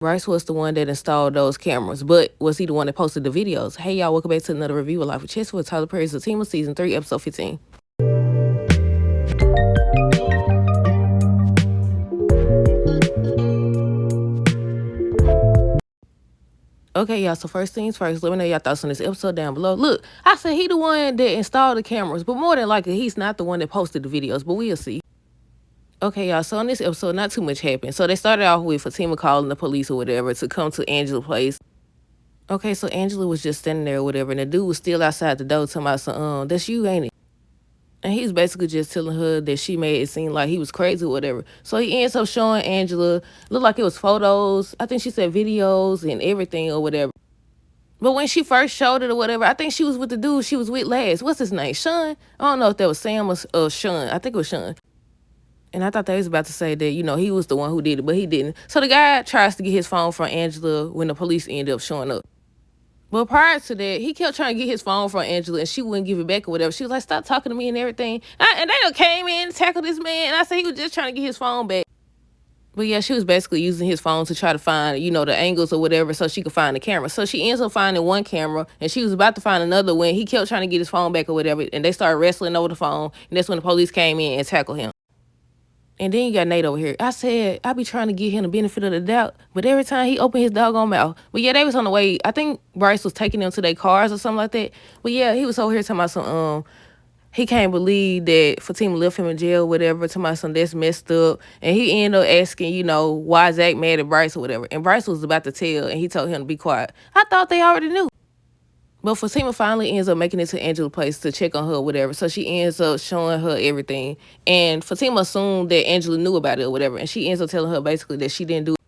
Bryce was the one that installed those cameras, but was he the one that posted the videos? Hey y'all, welcome back to another review of Life with Chess with Tyler Perry's Zatima, Season 3, Episode 15. Okay, y'all, so first things first, let me know y'all thoughts on this episode down below. Look, I said he the one that installed the cameras, but more than likely, he's not the one that posted the videos, but we'll see. Okay, y'all, so on this episode, not too much happened. So they started off with Fatima calling the police or whatever to come to Angela's place. Okay, so Angela was just standing there or whatever, and the dude was still outside the door talking about some, that's you, ain't it? And he's basically just telling her that she made it seem like he was crazy or whatever. So he ends up showing Angela, looked like it was photos, I think she said videos and everything or whatever. But when she first showed it or whatever, I think she was with the dude she was with last. What's his name? Sean? I don't know if that was Sam or Sean. I think it was Sean. And I thought they was about to say that, he was the one who did it, but he didn't. So the guy tries to get his phone from Angela when the police ended up showing up. But prior to that, he kept trying to get his phone from Angela, and she wouldn't give it back or whatever. She was like, stop talking to me and everything. And they done came in and tackled this man, and I said he was just trying to get his phone back. But yeah, she was basically using his phone to try to find, the angles or whatever so she could find the camera. So she ends up finding one camera, and she was about to find another when he kept trying to get his phone back or whatever, and they started wrestling over the phone, and that's when the police came in and tackled him. And then you got Nate over here. I said, I be trying to give him the benefit of the doubt, but every time he opened his doggone mouth. But yeah, they was on the way. I think Bryce was taking them to their cars or something like that. But yeah, he was over here talking about some, he can't believe that Fatima left him in jail, whatever, talking about some that's messed up. And he ended up asking, why Zach mad at Bryce or whatever. And Bryce was about to tell, and he told him to be quiet. I thought they already knew. But Fatima finally ends up making it to Angela's place to check on her or whatever. So she ends up showing her everything. And Fatima assumed that Angela knew about it or whatever. And she ends up telling her basically that she didn't do it.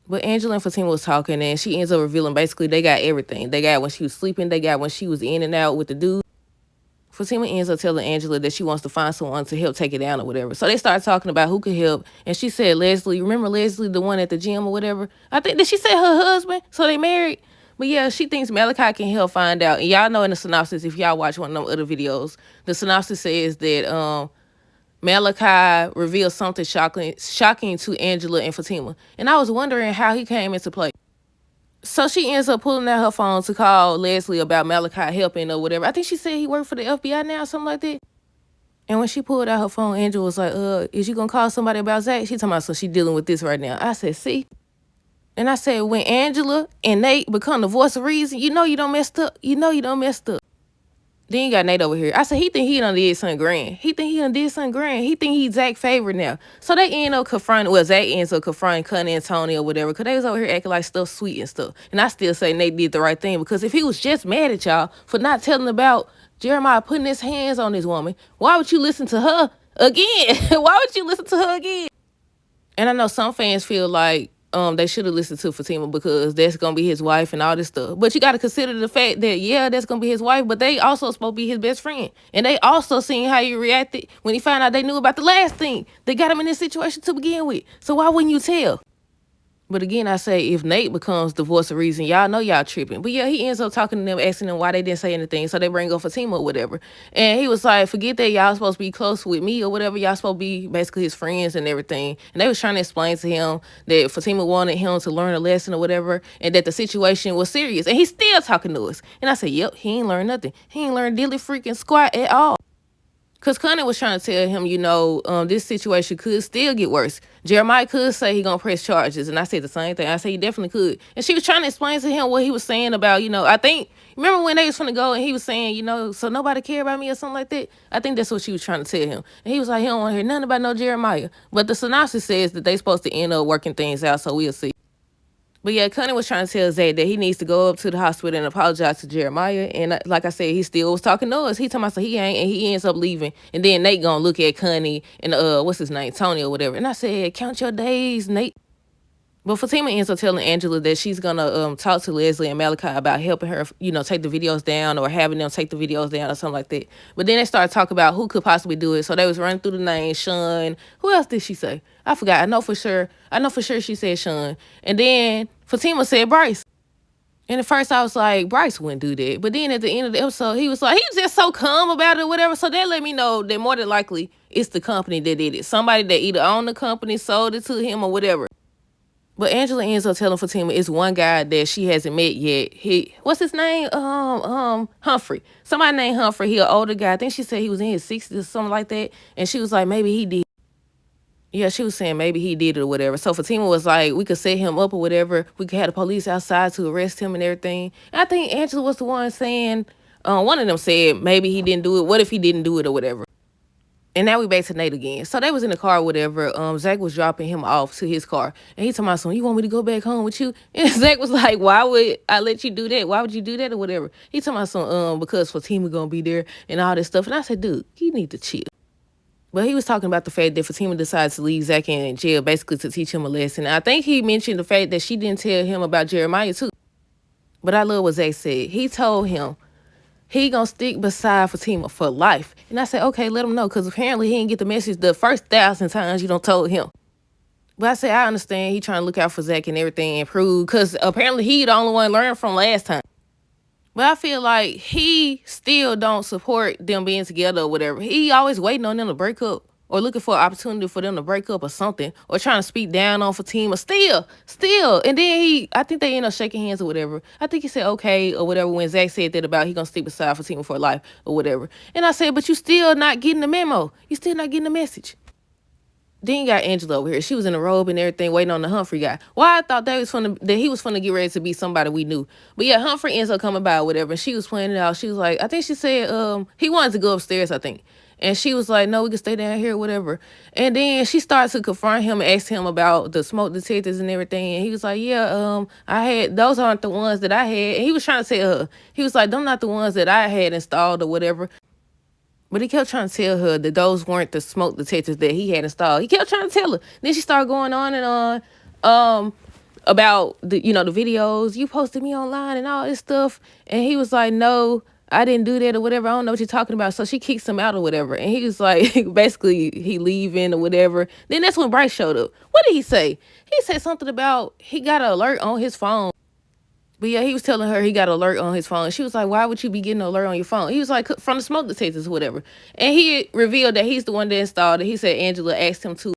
But Angela and Fatima was talking, and she ends up revealing basically they got everything. They got when she was sleeping. They got when she was in and out with the dude. Fatima ends up telling Angela that she wants to find someone to help take it down or whatever. So they start talking about who could help. And she said Leslie. Remember Leslie, the one at the gym or whatever? I think, did she say her husband? So they married? But yeah, she thinks Malachi can help find out. And y'all know in the synopsis, if y'all watch one of them other videos, the synopsis says that Malachi revealed something shocking to Angela and Fatima. And I was wondering how he came into play. So she ends up pulling out her phone to call Leslie about Malachi helping or whatever. I think she said he worked for the FBI now or something like that. And when she pulled out her phone, Angela was like, is you going to call somebody about Zach? She talking about, so she dealing with this right now. I said, see? And I said, when Angela and Nate become the voice of reason, you don't messed up. You don't messed up. Then you got Nate over here. I said, he think he done did something grand. He think he's Zach's favorite now. So they end up confronting, Zach ends up confronting Connie and Tony or whatever, because they was over here acting like stuff sweet and stuff. And I still say Nate did the right thing, because if he was just mad at y'all for not telling about Jeremiah putting his hands on this woman, why would you listen to her again? Why would you listen to her again? And I know some fans feel like they should have listened to Fatima because that's going to be his wife and all this stuff. But you got to consider the fact that, yeah, that's going to be his wife, but they also supposed to be his best friend. And they also seen how he reacted when he found out they knew about the last thing that got him in this situation to begin with. So why wouldn't you tell? But again, I say, if Nate becomes the voice of reason, y'all know y'all tripping. But yeah, he ends up talking to them, asking them why they didn't say anything. So they bring up Fatima or whatever. And he was like, forget that y'all supposed to be close with me or whatever. Y'all supposed to be basically his friends and everything. And they was trying to explain to him that Fatima wanted him to learn a lesson or whatever, and that the situation was serious. And he's still talking to us. And I said, yep, he ain't learned nothing. He ain't learned dilly freaking squat at all. Because Connie was trying to tell him, this situation could still get worse. Jeremiah could say he going to press charges. And I said the same thing. I said he definitely could. And she was trying to explain to him what he was saying about, I think, remember when they was finna go and he was saying, so nobody care about me or something like that? I think that's what she was trying to tell him. And he was like, he don't want to hear nothing about no Jeremiah. But the synopsis says that they supposed to end up working things out, so we'll see. But yeah, Connie was trying to tell Zach that he needs to go up to the hospital and apologize to Jeremiah. And like I said, he still was talking to us. He talking about so he ain't, and he ends up leaving. And then Nate gonna look at Connie and what's his name, Tony or whatever. And I said, count your days, Nate. But Fatima ends up telling Angela that she's gonna talk to Leslie and Malachi about helping her, take the videos down or having them take the videos down or something like that. But then they started talking about who could possibly do it. So they was running through the name, Sean. Who else did she say? I forgot. I know for sure she said Sean. And then Fatima said Bryce. And at first I was like, Bryce wouldn't do that. But then at the end of the episode, he was just so calm about it or whatever. So that let me know that more than likely it's the company that did it. Somebody that either owned the company, sold it to him or whatever. But Angela ends up telling Fatima it's one guy that she hasn't met yet. What's his name? Humphrey. Somebody named Humphrey. He an older guy. I think she said he was in his 60s or something like that. And she was like, maybe he did. Yeah, she was saying maybe he did it or whatever. So Fatima was like, we could set him up or whatever. We could have the police outside to arrest him and everything. And I think Angela was the one saying, one of them said maybe he didn't do it. What if he didn't do it or whatever? And now we back to Nate again. So they was in the car or whatever. Zach was dropping him off to his car. And he told my son, you want me to go back home with you? And Zach was like, why would I let you do that? Why would you do that or whatever? He told my son, because Fatima gonna be there and all this stuff. And I said, dude, you need to chill. But he was talking about the fact that Fatima decided to leave Zach in jail basically to teach him a lesson. I think he mentioned the fact that she didn't tell him about Jeremiah too. But I love what Zach said. He told him he gonna stick beside Fatima for life. And I said, okay, let him know, because apparently he didn't get the message the first 1,000 times you don't told him. But I said, I understand he trying to look out for Zach and everything and prove, because apparently he the only one learned from last time. But I feel like he still don't support them being together or whatever. He always waiting on them to break up or looking for an opportunity for them to break up or something, or trying to speak down on Fatima. Still. And then I think they end up shaking hands or whatever. I think he said okay or whatever when Zach said that about he gonna stick beside Fatima for life or whatever. And I said, but you still not getting the memo. You still not getting the message. Then you got Angela over here. She was in a robe and everything waiting on the Humphrey guy. Well, I thought that he was finna get ready to be somebody we knew. But yeah, Humphrey ends up coming by or whatever. And she was playing it out. She was like, I think she said he wanted to go upstairs, I think. And she was like, no, we can stay down here or whatever. And then she started to confront him and ask him about the smoke detectors and everything. And he was like, yeah, those aren't the ones that I had. And he was trying to tell her. He was like, those not the ones that I had installed or whatever. But he kept trying to tell her that those weren't the smoke detectors that he had installed. He kept trying to tell her. Then she started going on and on about the videos. You posted me online and all this stuff. And he was like, no, I didn't do that or whatever. I don't know what you're talking about. So she kicks him out or whatever. And he was like, basically, he leaving or whatever. Then that's when Bryce showed up. What did he say? He said something about he got an alert on his phone. But yeah, he was telling her he got an alert on his phone. She was like, why would you be getting an alert on your phone? He was like, from the smoke detectors or whatever. And he revealed that he's the one that installed it. He said Angela asked him to.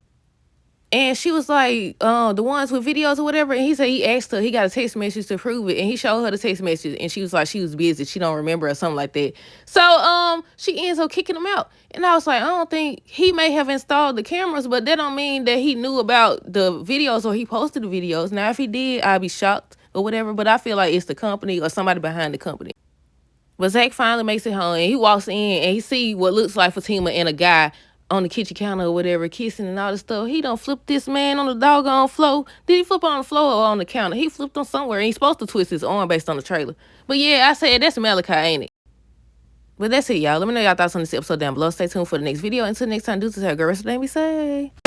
And she was like, the ones with videos or whatever. And he said he asked her, he got a text message to prove it. And he showed her the text message. And she was like, she was busy. She don't remember or something like that. So she ends up kicking him out. And I was like, I don't think he may have installed the cameras, but that don't mean that he knew about the videos or he posted the videos. Now, if he did, I'd be shocked or whatever. But I feel like it's the company or somebody behind the company. But Zach finally makes it home. And he walks in and he see what looks like Fatima and a guy on the kitchen counter or whatever, kissing and all this stuff. He done flipped this man on the doggone floor. Did he flip on the floor or on the counter? He flipped on somewhere, and he's supposed to twist his arm based on the trailer. But yeah, I said that's Malachi, ain't it? But that's it, y'all. Let me know y'all thoughts on this episode down below. Stay tuned for the next video. Until next time, do to have a good rest of the day. Be safe.